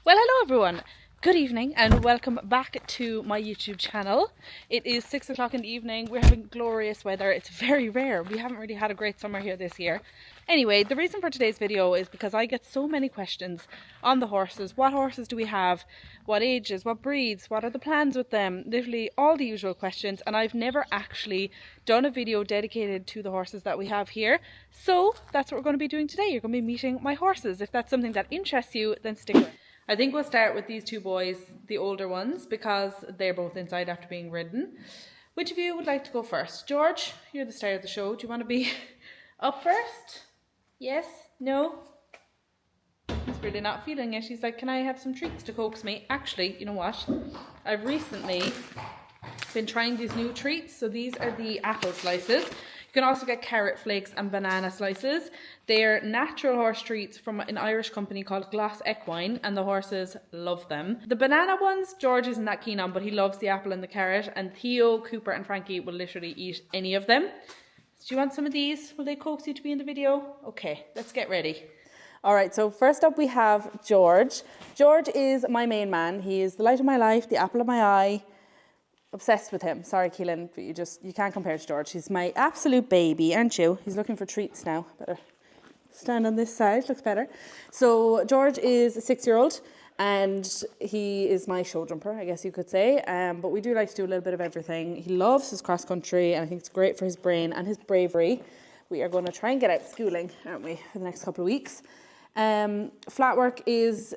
Well, hello everyone. Good evening and welcome back to my YouTube channel. It is 6 o'clock in the evening. We're having glorious weather. It's very rare. We haven't really had a great summer here this year. Anyway, the reason for today's video is because I get so many questions on the horses. What horses do we have? What ages? What breeds? What are the plans with them? Literally all the usual questions, and I've never actually done a video dedicated to the horses that we have here. So that's what we're going to be doing today. You're going to be meeting my horses. If that's something that interests you, then stick around. I think we'll start with these two boys, the older ones, because they're both inside after being ridden. Which of you would like to go first? George, you're the star of the show. Do you want to be up first? Yes? No? He's really not feeling it. He's like, can I have some treats to coax me? Actually, you know what? I've recently been trying these new treats. So these are the apple slices. You can also get carrot flakes and banana slices. They're natural horse treats from an Irish company called Equestrian, and the horses love them. The banana ones, George isn't that keen on, but he loves the apple and the carrot, and Theo, Cooper and Frankie will literally eat any of them. So do you want some of these? Will they coax you to be in the video? Okay, let's get ready. All right, so first up we have George. George is my main man. He is the light of my life, the apple of my eye. Obsessed with him. Sorry, Keelan, but you can't compare to George. He's my absolute baby, aren't you? He's looking for treats now. Better stand on this side, looks better. So George is a 6-year-old and he is my show jumper, I guess you could say. But we do like to do a little bit of everything. He loves his cross country and I think it's great for his brain and his bravery. We are going to try and get out schooling, aren't we, for the next couple of weeks. Flat work is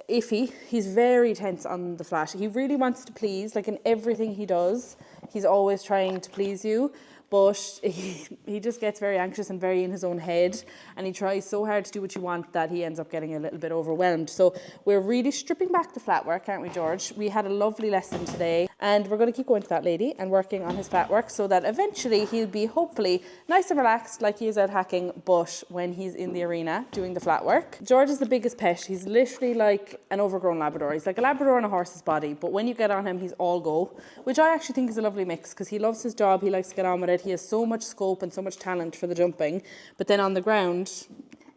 iffy. He's very tense on the flat. He really wants to please, like in everything he does, he's always trying to please you, but he just gets very anxious and very in his own head, and he tries so hard to do what you want that he ends up getting a little bit overwhelmed. So we're really stripping back the flat work, aren't we, George? We had a lovely lesson today, and we're going to keep going to that lady and working on his flat work so that eventually he'll be hopefully nice and relaxed like he is out hacking, but when he's in the arena doing the flat work. George is the biggest pet. He's literally like an overgrown Labrador. He's like a Labrador on a horse's body, but when you get on him, he's all go, which I actually think is a lovely mix because he loves his job, he likes to get on with it, he has so much scope and so much talent for the jumping, but then on the ground,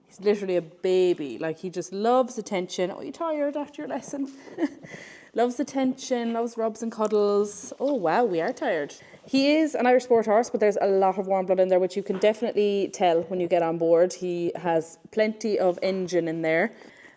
he's literally a baby. Like, he just loves attention. Oh, you tired after your lesson? Loves attention, loves rubs and cuddles. Oh, wow, we are tired. He is an Irish sport horse, but there's a lot of warm blood in there, which you can definitely tell when you get on board. He has plenty of engine in there.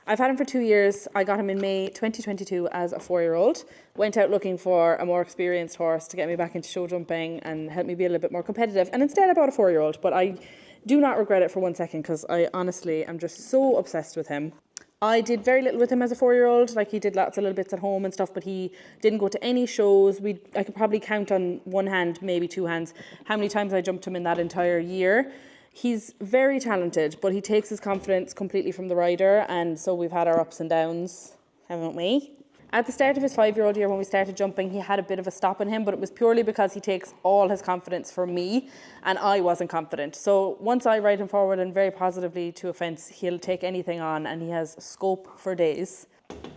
I've had him for 2 years. I got him in May 2022 as a 4-year-old. Went out looking for a more experienced horse to get me back into show jumping and help me be a little bit more competitive. And instead I bought a 4-year-old, but I do not regret it for 1 second because I honestly am just so obsessed with him. I did very little with him as a 4-year-old. Like, he did lots of little bits at home and stuff, but he didn't go to any shows. I could probably count on one hand, maybe two hands, how many times I jumped him in that entire year. He's very talented, but he takes his confidence completely from the rider, and so we've had our ups and downs, haven't we? At the start of his 5-year-old year, when we started jumping, he had a bit of a stop in him, but it was purely because he takes all his confidence from me, and I wasn't confident. So once I ride him forward and very positively to a fence, he'll take anything on, and he has scope for days.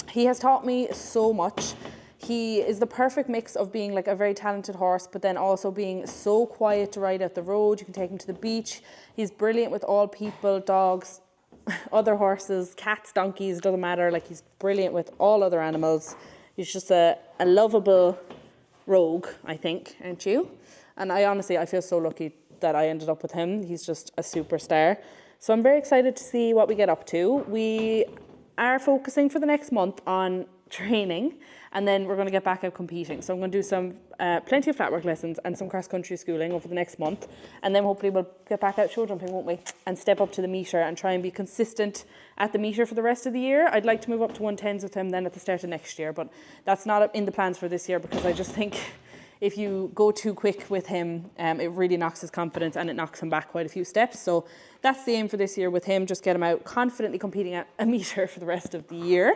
He has taught me so much. He is the perfect mix of being like a very talented horse, but then also being so quiet to ride out the road. You can take him to the beach. He's brilliant with all people, dogs, other horses, cats, donkeys, doesn't matter. Like, he's brilliant with all other animals. He's just a lovable rogue, I think, aren't you? And I feel so lucky that I ended up with him. He's just a superstar. So I'm very excited to see what we get up to. We are focusing for the next month on training, and then we're going to get back out competing. So I'm going to do some plenty of flat work lessons and some cross country schooling over the next month, and then hopefully we'll get back out show jumping, won't we, and step up to the metre and try and be consistent at the metre for the rest of the year. I'd like to move up to 110s with him then at the start of next year, but that's not in the plans for this year because I just think if you go too quick with him, it really knocks his confidence and it knocks him back quite a few steps. So that's the aim for this year with him, just get him out confidently competing at a metre for the rest of the year.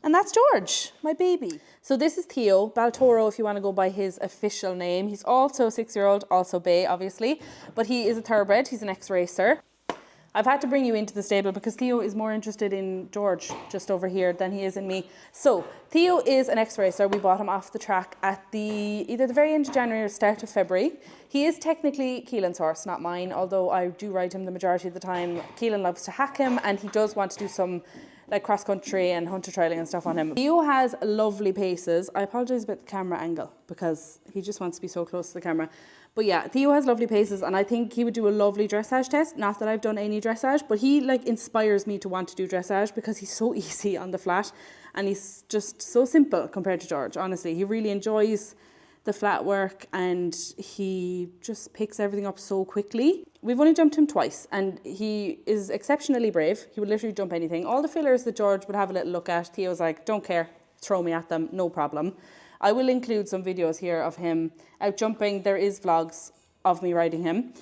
And that's George, my baby. So this is Theo, Baltoro if you want to go by his official name. He's also a 6-year-old, also bay obviously, but he is a thoroughbred, he's an ex-racer. I've had to bring you into the stable because Theo is more interested in George just over here than he is in me. So Theo is an ex-racer. We bought him off the track at either the very end of January or start of February. He is technically Keelan's horse, not mine, although I do ride him the majority of the time. Keelan loves to hack him and he does want to do some like cross country and hunter trialing and stuff on him. Theo has lovely paces. I apologise about the camera angle because he just wants to be so close to the camera. But yeah, Theo has lovely paces, and I think he would do a lovely dressage test. Not that I've done any dressage, but he like inspires me to want to do dressage because he's so easy on the flat and he's just so simple compared to George. Honestly, he really enjoys the flat work and he just picks everything up so quickly. We've only jumped him twice and he is exceptionally brave. He would literally jump anything. All the fillers that George would have a little look at, Theo's like, don't care, throw me at them, no problem. I will include some videos here of him out jumping. There is vlogs of me riding him.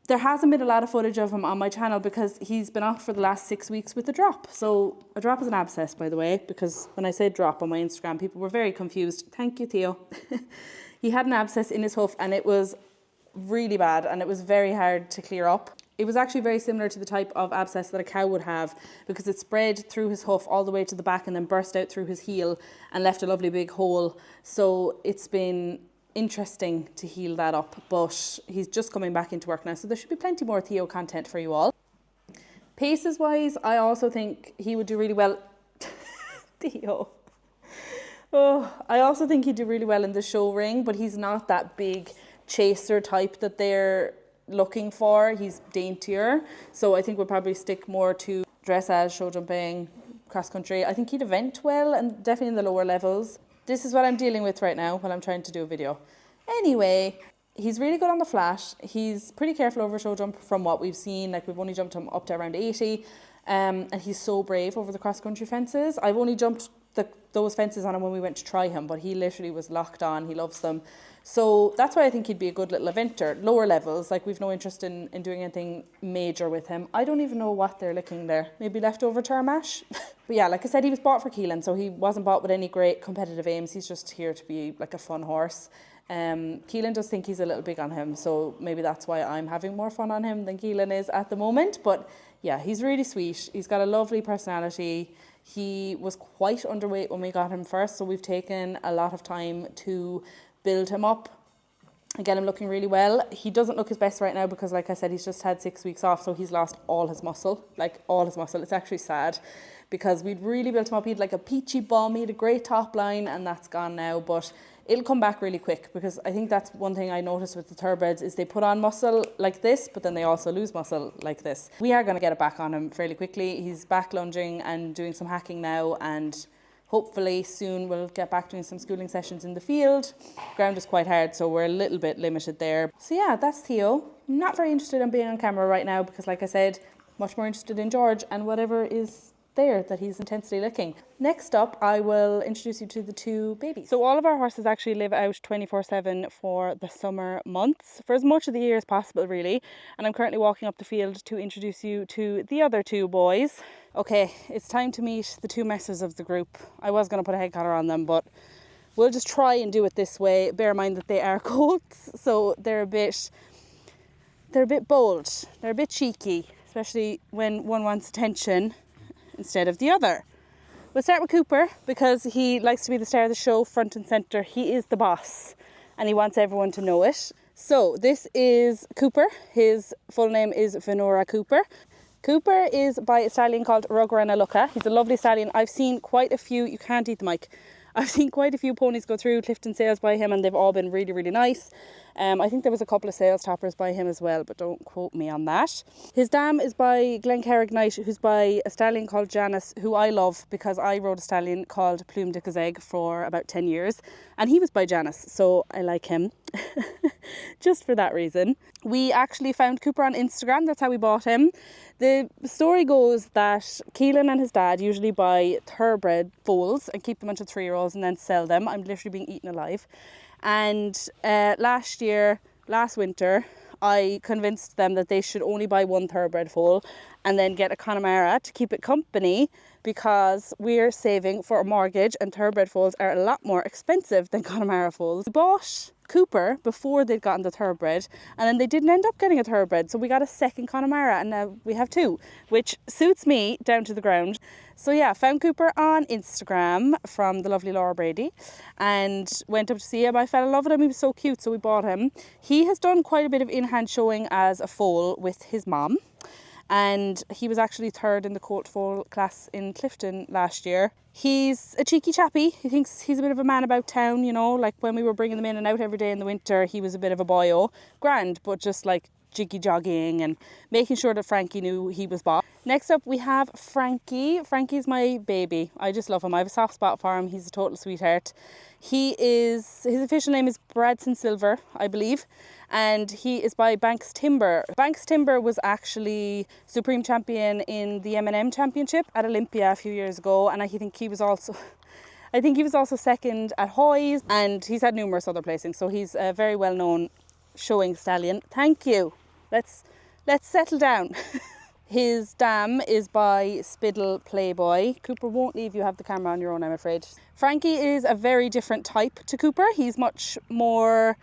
There hasn't been a lot of footage of him on my channel because he's been off for the last 6 weeks with a drop. So a drop is an abscess, by the way, because when I said drop on my Instagram, people were very confused. Thank you, Theo. He had an abscess in his hoof and it was really bad and it was very hard to clear up. It was actually very similar to the type of abscess that a cow would have because it spread through his hoof all the way to the back and then burst out through his heel and left a lovely big hole. So it's been interesting to heal that up, but he's just coming back into work now, so there should be plenty more Theo content for you all. Paces wise, I also think he would do really well. Theo. Oh, I also think he'd do really well in the show ring, but he's not that big chaser type that they're looking for. He's daintier, so I think we'll probably stick more to dressage, show jumping, cross country. I think he'd event well and definitely in the lower levels. This is what I'm dealing with right now while I'm trying to do a video. Anyway, he's really good on the flat. He's pretty careful over show jump from what we've seen. Like we've only jumped him up to around 80. And he's so brave over the cross country fences. I've only jumped those fences on him when we went to try him, but he literally was locked on. He loves them. So that's why I think he'd be a good little eventer. Lower levels, like we've no interest in doing anything major with him. I don't even know what they're licking there. Maybe leftover tarmash. But yeah, like I said, he was bought for Keelan, so he wasn't bought with any great competitive aims. He's just here to be like a fun horse. Keelan does think he's a little big on him, so maybe that's why I'm having more fun on him than Keelan is at the moment. But yeah, he's really sweet. He's got a lovely personality. He was quite underweight when we got him first, so we've taken a lot of time to build him up and get him looking really well. He doesn't look his best right now because, like I said, he's just had 6 weeks off, so he's lost all his muscle, like all his muscle. It's actually sad because we'd really built him up. He had like a peachy bum, he had a great top line, and that's gone now, but it'll come back really quick because I think that's one thing I noticed with the thoroughbreds is they put on muscle like this, but then they also lose muscle like this. We are going to get it back on him fairly quickly. He's back lunging and doing some hacking now, and hopefully soon we'll get back doing some schooling sessions in the field. Ground is quite hard, so we're a little bit limited there. So yeah, that's Theo. I'm not very interested in being on camera right now because, like I said, much more interested in George and whatever is there that he's intensely licking. Next up, I will introduce you to the two babies. So all of our horses actually live out 24/7 for the summer months, for as much of the year as possible really. And I'm currently walking up the field to introduce you to the other two boys. Okay, it's time to meet the two messes of the group. I was going to put a head collar on them, but we'll just try and do it this way. Bear in mind that they are colts, so they're a bit bold. They're a bit cheeky, especially when one wants attention instead of the other. We'll start with Cooper because he likes to be the star of the show, front and centre. He is the boss and he wants everyone to know it. So this is Cooper. His full name is Venora Cooper. Cooper is by a stallion called Ruggerana Lucca. He's a lovely stallion. I've seen quite a few, you can't eat the mic. I've seen quite a few ponies go through Clifton sales by him and they've all been really, really nice. I think there was a couple of sales toppers by him as well, but don't quote me on that. His dam is by Glencarrig Knight, who's by a stallion called Janice, who I love because I rode a stallion called Plume de Kazeg for about 10 years and he was by Janice, so I like him just for that reason. We actually found Cooper on Instagram, that's how we bought him. The story goes that Keelan and his dad usually buy thoroughbred foals and keep them until 3-year-olds and then sell them. I'm literally being eaten alive. And last winter, I convinced them that they should only buy one thoroughbred foal and then get a Connemara to keep it company because we're saving for a mortgage and thoroughbred foals are a lot more expensive than Connemara foals. We bought Cooper before they'd gotten the thoroughbred and then they didn't end up getting a thoroughbred, so we got a second Connemara and now we have two, which suits me down to the ground. So yeah, found Cooper on Instagram from the lovely Laura Brady and went up to see him. I fell in love with him, he was so cute, so we bought him. He has done quite a bit of in-hand showing as a foal with his mom. and he was actually third in the colt foal class in Clifton last year. He's a cheeky chappy. He thinks he's a bit of a man about town, you know, like when we were bringing them in and out every day in the winter, he was a bit of a boyo. Grand, but just like jiggy jogging and making sure that Frankie knew he was boss. Next up we have Frankie. Frankie's my baby. I just love him. I have a soft spot for him. He's a total sweetheart. His official name is Bradson Silver, I believe, and he is by Banks Timber. Banks Timber was actually supreme champion in the M&M championship at Olympia a few years ago, and I think he was also second at Hoy's, and he's had numerous other placings, so he's a very well known showing stallion. Thank you. Let's settle down. His dam is by Spiddle Playboy. Cooper won't leave you have the camera on your own, I'm afraid. Frankie is a very different type to Cooper. He's much more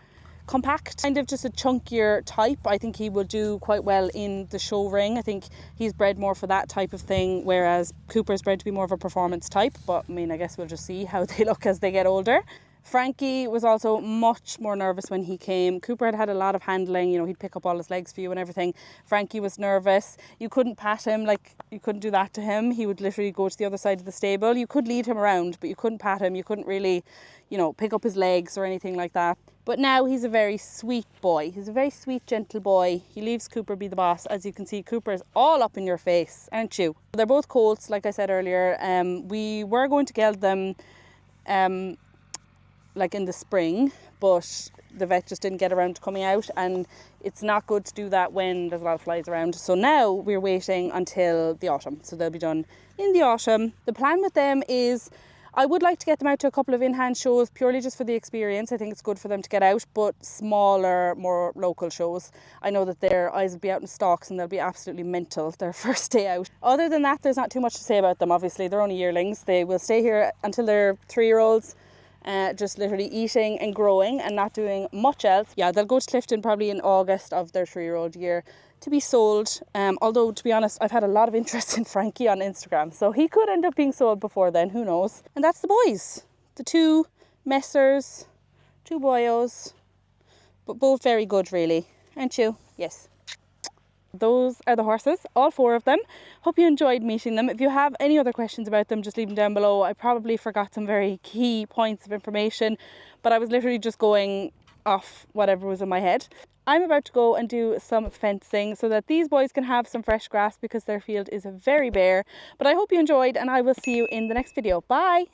compact, kind of just a chunkier type. I think he will do quite well in the show ring. I think he's bred more for that type of thing, whereas Cooper's bred to be more of a performance type. But I mean, I guess we'll just see how they look as they get older. Frankie was also much more nervous when he came. Cooper had a lot of handling, you know, he'd pick up all his legs for you and everything. Frankie was nervous. You couldn't pat him, like you couldn't do that to him. He would literally go to the other side of the stable. You could lead him around, but you couldn't pat him. You couldn't really, you know, pick up his legs or anything like that. But now he's a very sweet boy. He's a very sweet, gentle boy. He leaves Cooper be the boss. As you can see, Cooper is all up in your face, aren't you? They're both colts, like I said earlier. We were going to geld them like in the spring, but the vet just didn't get around to coming out, and it's not good to do that when there's a lot of flies around. So now we're waiting until the autumn, so they'll be done in the autumn. The plan with them is I would like to get them out to a couple of in-hand shows purely just for the experience. I think it's good for them to get out, but smaller, more local shows. I know that their eyes will be out in stalks and they'll be absolutely mental their first day out. Other than that, there's not too much to say about them. Obviously, they're only yearlings. They will stay here until they're 3-year-olds. Just literally eating and growing and not doing much else. Yeah, they'll go to Clifton probably in August of their 3-year-old year to be sold. Although, to be honest, I've had a lot of interest in Frankie on Instagram, so he could end up being sold before then, who knows. And that's the boys. The 2 messers, 2 boyos, but both very good really, aren't you? Yes. Those are the horses, all 4 of them. Hope you enjoyed meeting them. If you have any other questions about them, just leave them down below. I probably forgot some very key points of information, but I was literally just going off whatever was in my head. I'm about to go and do some fencing so that these boys can have some fresh grass because their field is very bare. But I hope you enjoyed, and I will see you in the next video. Bye!